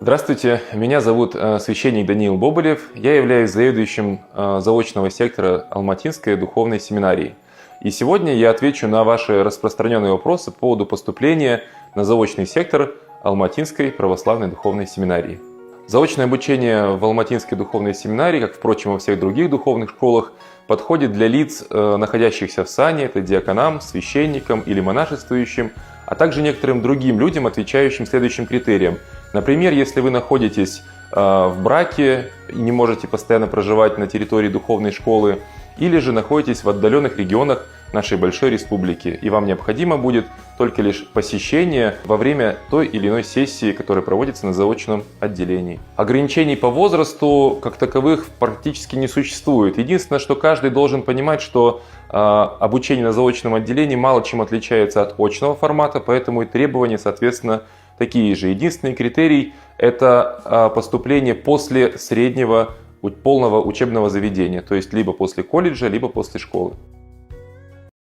Здравствуйте, меня зовут священник Даниил Боболев. Я являюсь заведующим заочного сектора Алматинской духовной семинарии. И сегодня я отвечу на ваши распространенные вопросы по поводу поступления на заочный сектор Алматинской православной духовной семинарии. Заочное обучение в Алматинской духовной семинарии, как, впрочем, во всех других духовных школах, подходит для лиц, находящихся в сане, это диаконам, священникам или монашествующим, а также некоторым другим людям, отвечающим следующим критериям. Например, если вы находитесь в браке и не можете постоянно проживать на территории духовной школы, или же находитесь в отдаленных регионах нашей большой республики, и вам необходимо будет только лишь посещение во время той или иной сессии, которая проводится на заочном отделении. Ограничений по возрасту как таковых практически не существует. Единственное, что каждый должен понимать, что обучение на заочном отделении мало чем отличается от очного формата, поэтому и требования, соответственно, такие же. Единственный критерий – это поступление после среднего полного учебного заведения, то есть либо после колледжа, либо после школы.